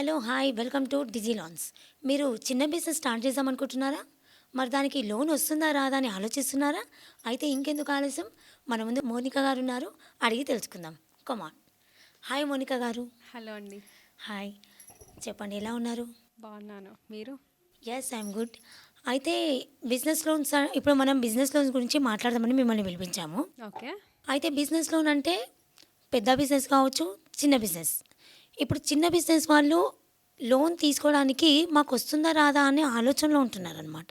Hello! Hi! Welcome to Digilance. మీరు చిన్న business start చేద్దామనుకుంటున్నారా? మరి దానికి లోన్ వస్తుందా? రాదా? అని ఆలోచిస్తున్నారా? అయితే ఇంకెందుకు ఆలస్యం? మన ముందు మోనిక గారున్నారు. అడిగి తెలుసుకుందాం. కమాన్. హాయ్ మోనిక గారు. హలో అండి. హాయ్. చెప్పండి ఎలా ఉన్నారు? బాగున్నాను. మీరు? Yes, I'm good. అయితే బిజినెస్ లోన్స్ ఇప్పుడు మనం బిజినెస్ లోన్స్ గురించి మాట్లాడదామని మిమ్మల్ని పిలిపించాము. ఓకే. అయితే బిజినెస్ లోన్ అంటే పెద్ద బిజినెస్ కావచ్చు, చిన్న బిజినెస్. ఇప్పుడు చిన్న బిజినెస్ వాళ్ళు లోన్ తీసుకోవడానికి మాకొస్తుందా రాదా అనే ఆలోచనలో ఉంటున్నారనమాట.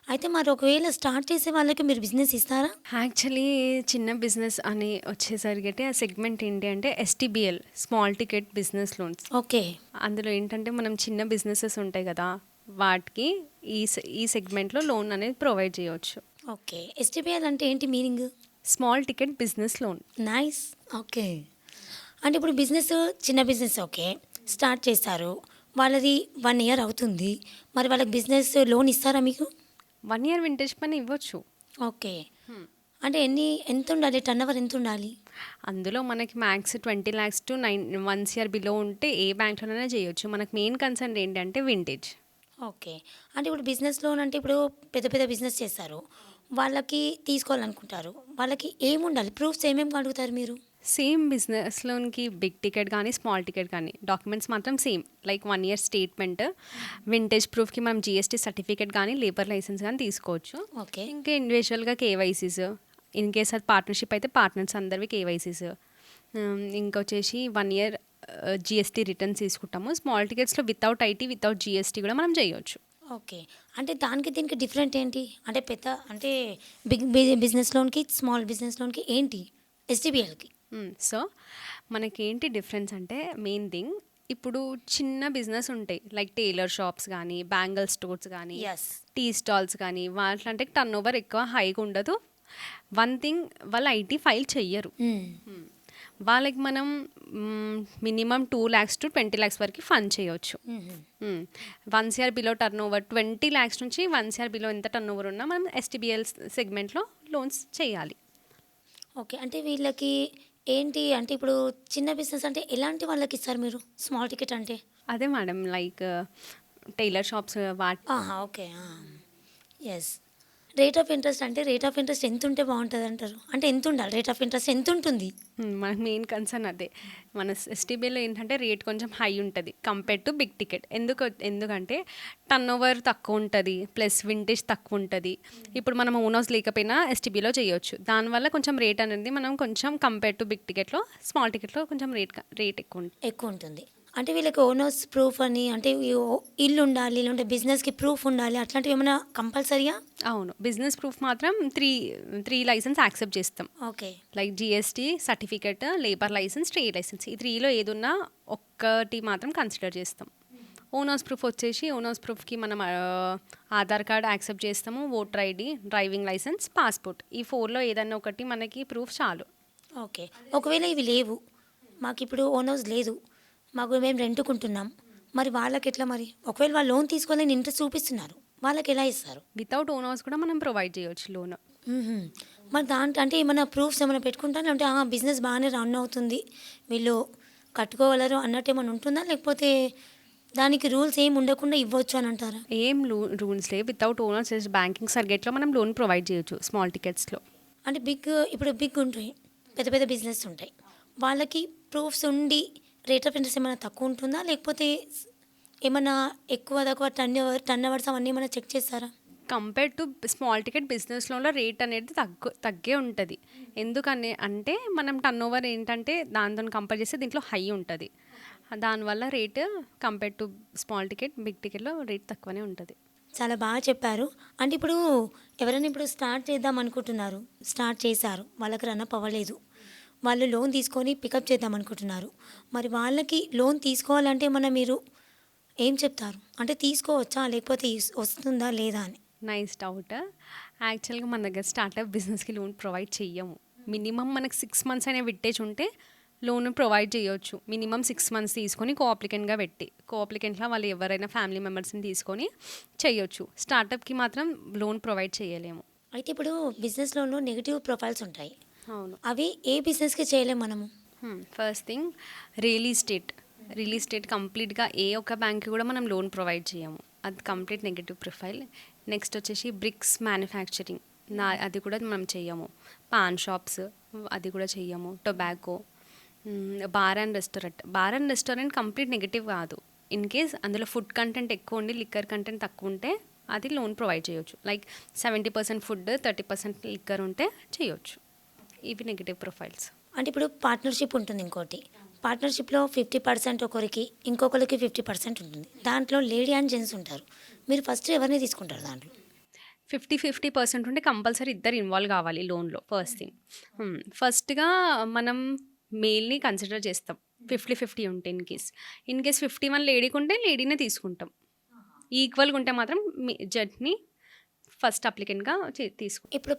అయితే మరి ఒకవేళ స్టార్ట్ చేసే వాళ్ళకి మీరు బిజినెస్ ఇస్తారా? యాక్చువల్లీ చిన్న బిజినెస్ అని వచ్చేసరికి ఆ సెగ్మెంట్ ఏంటి అంటే STBL, small ticket business loans. Okay. అందులో ఏంటంటే మనం చిన్న బిజినెసెస్ ఉంటాయి కదా, వాటికి ఈ సెగ్మెంట్లో లోన్ అనేది ప్రొవైడ్ చేయవచ్చు. ఓకే. ఎస్టీపీఎల్ అంటే ఏంటి meaning? Small ticket business loan. Nice. Okay. అంటే ఇప్పుడు బిజినెస్ చిన్న బిజినెస్ ఓకే. స్టార్ట్ చేశారు. వాళ్ళది 1 ఇయర్ అవుతుంది. మరి వాళ్ళకి బిజినెస్ లోన్ ఇస్తారా మీకు? 1 ఇయర్ వింటేజ్ పైన ఇవ్వచ్చు. ఓకే. అంటే ఎంతుండాలి? టర్నోవర్ ఎంతుండాలి? అందులో మనకి max 20 lakhs to 1 year below ఉంటే ఏ బ్యాంక్‌లోనైనా చేయొచ్చు. మనకు మెయిన్ కన్సర్న్ ఏంటంటే వింటేజ్. ఓకే. అంటే ఇప్పుడు బిజినెస్ లోన్ అంటే ఇప్పుడు పెద్ద పెద్ద బిజినెస్ చేస్తారు. వాళ్ళకి తీసుకోవాలనుకుంటారు. వాళ్ళకి ఏముండాలి? ప్రూఫ్స్ ఏమేమి అడుగుతారు మీరు? సేమ్ బిజినెస్ లోన్‌కి బిగ్ టికెట్ కానీ, స్మాల్ టికెట్ కానీ డాక్యుమెంట్స్ మాత్రం same. Like 1 year statement, vintage ప్రూఫ్‌కి మనం జీఎస్టీ సర్టిఫికేట్ కానీ, లేబర్ లైసెన్స్ కానీ తీసుకోవచ్చు. ఓకే. ఇంకా ఇండివిజువల్‌గా కేవైసీస్, ఇన్ కేస్ అది పార్ట్నర్‌షిప్ అయితే పార్ట్నర్స్ అందరివి కేవైసీస్. ఇంకొచ్చేసి 1 ఇయర్ జీఎస్టీ రిటర్న్స్ తీసుకుంటాము. స్మాల్ టికెట్స్‌లో వితౌట్ ఐటీ, వితౌట్ జీఎస్టీ కూడా మనం చేయొచ్చు. ఓకే. అంటే దానికి దీనికి డిఫరెంట్ ఏంటి? అంటే అంటే బిగ్ బిజినెస్ లోన్‌కి, స్మాల్ బిజినెస్ లోన్‌కి ఏంటి? ఎస్‌డిబిఎల్‌కి. సో మనకేంటి డిఫరెన్స్ అంటే మెయిన్ థింగ్, ఇప్పుడు చిన్న బిజినెస్ ఉంటాయి లైక్ టైలర్ షాప్స్ కానీ, బ్యాంగిల్ స్టోర్స్ కానీ, యెస్. టీ స్టాల్స్ కానీ, వాటిలంటే టర్న్ ఓవర్ ఎక్కువ హైగా ఉండదు. వన్ థింగ్, వాళ్ళు ఐటీ ఫైల్ చెయ్యరు. వాళ్ళకి మనం మినిమం 2 lakhs టు 20 lakhs వరకు ఫండ్ చేయొచ్చు. 1 year below turn over 20 lakhs నుంచి 1 year బిలో ఎంత టర్న్ ఓవర్ ఉన్నా మనం ఎస్టీబీఎల్ సెగ్మెంట్లో లోన్స్ చేయాలి. ఓకే. అంటే వీళ్ళకి ఏంటి అంటే ఇప్పుడు చిన్న బిజినెస్ అంటే ఎలాంటి వాళ్ళకిస్తారు మీరు? స్మాల్ టికెట్ అంటే? అదే మేడం, లైక్ టైలర్ షాప్స్ వాటి ఆహా! Okay. Yes. Rate of interest అంటే రేట్ ఆఫ్ ఇంట్రెస్ట్ ఎంతుంటే బావుంటదంటారు? అంటే ఎంతుండాలి? రేట్ ఆఫ్ ఇంట్రెస్ట్ ఎంతుంటుంది? మనకు మెయిన్ కన్సర్న్ అదే. మన ఎస్టీబీలో ఏంటంటే రేట్ కొంచెం హై ఉంటుంది కంపేర్ టు బిగ్ టికెట్. ఎందుకంటే టర్న్ ఓవర్ తక్కువ ఉంటుంది, ప్లస్ వింటేజ్ తక్కువ ఉంటుంది. ఇప్పుడు మనం ఓన్ హౌస్ లేకపోయినా ఎస్టీబీలో చేయొచ్చు. దానివల్ల కొంచెం రేట్ అనేది మనం కొంచెం కంపేర్ టు బిగ్ టికెట్లో, స్మాల్ టికెట్లో కొంచెం రేట్ ఎక్కువ ఉంటుంది. ఎక్కువుంటుంది. అంటే వీళ్ళకి ఓనర్స్ ప్రూఫ్ అని అంటే ఇల్లు ఉండాలి, లేదంటే బిజినెస్‌కి ప్రూఫ్ ఉండాలి. అట్లాంటివేమన్నా కంపల్సరీయా? అవును. బిజినెస్ ప్రూఫ్ మాత్రం త్రీ లైసెన్స్ యాక్సెప్ట్ చేస్తాం. Okay. Like GST certificate, labour licence, trade licence. ఈ 3లో ఏదున్నా ఒక్కటి మాత్రం కన్సిడర్ చేస్తాం. ఓనర్స్ ప్రూఫ్ వచ్చేసి, ఓనర్స్ ప్రూఫ్కి మనం ఆధార్ కార్డ్ యాక్సెప్ట్ చేస్తాము, voter ID, driving licence, passport. ఈ 4లో ఏదన్నా ఒకటి మనకి ప్రూఫ్ చాలు. ఓకే. ఒకవేళ ఇవి లేవు. మాకిప్పుడు ఓన్ హౌస్ లేదు. మేము రెంట్‌కుంటున్నాం. మరి వాళ్ళకెట్లా మరి? ఒకవేళ వాళ్ళు లోన్ తీసుకోవాలని ఇంట్రెస్ట్ చూపిస్తున్నారు. వాళ్ళకెలా ఇస్తారు? వితౌట్ ఓన్ హౌస్ కూడా మనం ప్రొవైడ్ చేయొచ్చు లోన్. హుహు. మరి అంటే ఏమన్నా ప్రూఫ్స్ ఏమైనా పెట్టుకుంటారా? అంటే బిజినెస్ బాగానే రన్ అవుతుంది. వీళ్ళు కట్టుకోగలరు అన్నట్టేమన్నా ఉంటుందా? లేకపోతే దానికి రూల్స్ ఏమి ఉండకుండా ఇవ్వచ్చు అని అంటారా? ఏం రూల్స్ లేవు. వితౌట్ ఓనర్స్ బ్యాంకింగ్ సర్టిఫికేట్లో మనం లోన్ ప్రొవైడ్ చేయొచ్చు స్మాల్ టికెట్స్లో. అంటే ఇప్పుడు బిగ్ ఉంటాయి. పెద్ద పెద్ద బిజినెస్ ఉంటాయి. వాళ్ళకి ప్రూఫ్స్ ఉండి రేట్ ఆఫ్ ఇంట్రెస్ట్ ఏమైనా తక్కువ ఉంటుందా? లేకపోతే ఏమన్నా ఎక్కువ తక్కువ టర్న్ ఓవర్స్ అవన్నీ ఏమైనా చెక్ చేస్తారా? Compare to small ticket business లోన్లో రేట్ అనేది తగ్గే ఉంటుంది. ఎందుకని అంటే మనం టర్న్ ఓవర్ ఏంటంటే దాంతో కంపేర్ చేస్తే దీంట్లో హై ఉంటుంది. దానివల్ల rate compare to small ticket, big టికెట్లో రేట్ తక్కువనే ఉంటుంది. చాలా బాగా చెప్పారు. అంటే ఇప్పుడు ఎవరైనా ఇప్పుడు స్టార్ట్ చేద్దాం అనుకుంటున్నారు. స్టార్ట్ చేశారు. వాళ్ళకి రన్అప్ అవ్వలేదు. వాళ్ళు లోన్ తీసుకొని పికప్ చేద్దాం అనుకుంటున్నారు. మరి వాళ్ళకి లోన్ తీసుకోవాలంటే మీరు ఏం చెప్తారు? అంటే తీసుకోవచ్చా? లేకపోతే వస్తుందా లేదా అని? Nice doubt. యాక్చువల్గా మన దగ్గర స్టార్టప్ బిజినెస్కి లోన్ ప్రొవైడ్ చెయ్యము. మినిమం మనకు 6 months అయినా విట్టేజ్ ఉంటే లోన్ ప్రొవైడ్ చేయొచ్చు. మినిమం 6 months తీసుకొని కోఅప్లికెంట్గా పెట్టి, కోఅప్లికెంట్లో వాళ్ళు ఎవరైనా ఫ్యామిలీ మెంబర్స్ని తీసుకొని చేయొచ్చు. స్టార్టప్కి మాత్రం లోన్ ప్రొవైడ్ చేయలేము. అయితే ఇప్పుడు బిజినెస్ లోన్‌లో నెగెటివ్ ప్రొఫైల్స్ ఉంటాయి. అవును. అవి ఏ బిజినెస్‌కి చేయలేము మనము. First thing, real estate. Release date కంప్లీట్గా ఏ ఒక్క బ్యాంక్కి కూడా మనం లోన్ ప్రొవైడ్ చేయము, అది కంప్లీట్ నెగిటివ్ ప్రొఫైల్. నెక్స్ట్ వచ్చేసి బ్రిక్స్ మ్యానుఫ్యాక్చరింగ్, అది కూడా మనం చెయ్యము. పాన్ షాప్స్ అది కూడా చెయ్యము. Tobacco, bar and restaurant complete negative కాదు. ఇన్ కేస్ అందులో ఫుడ్ కంటెంట్ ఎక్కువ ఉండి లిక్కర్ కంటెంట్ తక్కువ ఉంటే అది లోన్ ప్రొవైడ్ చేయొచ్చు. లైక్ 70% ఫుడ్ 30% లిక్కర్ ఉంటే చేయొచ్చు. ఇవి నెగిటివ్ ప్రొఫైల్స్. అంటే ఇప్పుడు పార్ట్నర్షిప్ ఉంటుంది ఇంకోటి. పార్ట్నర్షిప్లో 50% ఒకరికి, ఇంకొకరికి 50% ఉంటుంది. దాంట్లో లేడీ అండ్ జెంట్స్ ఉంటారు. మీరు ఫస్ట్ ఎవరిని తీసుకుంటారు దాంట్లో? 50% ఉంటే కంపల్సరీ ఇద్దరు ఇన్వాల్వ్ కావాలి లోన్లో. ఫస్ట్ థింగ్, ఫస్ట్గా మనం మేల్ని కన్సిడర్ చేస్తాం. 50-50 ఉంటే ఇన్ కేస్ 51 లేడీకి ఉంటే లేడీనే తీసుకుంటాం. ఈక్వల్గా ఉంటే మాత్రం జడ్ని ఫస్ట్ అప్లికెంట్గా తీసుకుంటాం. ఇప్పుడు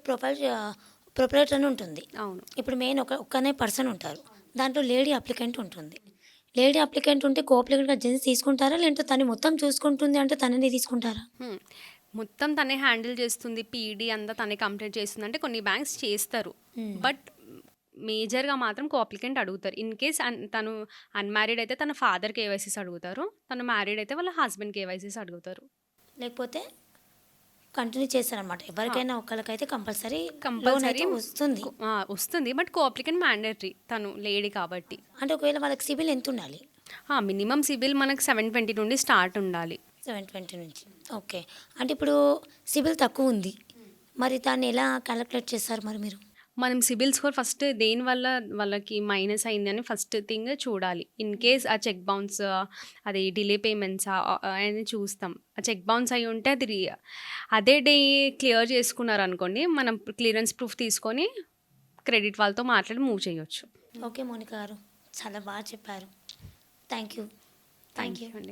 ప్రొపరేటర్ అని ఉంటుంది. అవును. ఇప్పుడు మెయిన్ ఒక్కనే పర్సన్ ఉంటారు. దాంట్లో లేడీ అప్లికెంట్ ఉంటుంది. లేడీ అప్లికెంట్ ఉంటే కో అప్లికెంట్గా జెంట్స్ తీసుకుంటారా, లేదంటే తను మొత్తం చూసుకుంటుంది అంటే తనని తీసుకుంటారా? మొత్తం తనే హ్యాండిల్ చేస్తుంది, పీడీ అంతా తనే కంప్లీట్ చేస్తుంది అంటే కొన్ని బ్యాంక్స్ చేస్తారు. బట్ మేజర్గా మాత్రం కో అప్లికెంట్ అడుగుతారు. ఇన్ కేస్ తను అన్మ్యారీడ్ అయితే తన ఫాదర్ కేవైసీస్ అడుగుతారు, తను మ్యారీడ్ అయితే వాళ్ళ హస్బెండ్ కేవైసీస్ అడుగుతారు. లేకపోతే కంటిన్యూ చేస్తారనమాట. ఎవరికైనా ఒకరికైతే కంపల్సరీ వస్తుంది. బట్ కో అప్లికెంట్ మ్యాండేటరీ, తను లేడీ కాబట్టి. అంటే ఒకవేళ వాళ్ళకి సిబిల్ ఎంత ఉండాలి? మినిమం సిబిల్ మనకు 720 నుండి స్టార్ట్ ఉండాలి. 720 నుంచి. ఓకే. అంటే ఇప్పుడు సిబిల్ తక్కువ ఉంది, మరి దాన్ని ఎలా క్యాలిక్యులేట్ చేస్తారు మరి మీరు? మనం సిబిల్ స్కోర్ ఫస్ట్ దేనివల్ల వాళ్ళకి మైనస్ అయింది అని ఫస్ట్ థింగ్ చూడాలి. ఇన్ కేస్ ఆ చెక్ బౌన్స్, అది డిలే పేమెంట్స్ అని చూస్తాం. ఆ చెక్ బౌన్స్ అయి ఉంటే అది అదే డే క్లియర్ చేసుకున్నారు అనుకోండి, మనం క్లియరెన్స్ ప్రూఫ్ తీసుకొని క్రెడిట్ వాళ్ళతో మాట్లాడి మూవ్ చేయొచ్చు. ఓకే మోనికా గారు, చాలా బాగా చెప్పారు. థ్యాంక్ యూ అండి.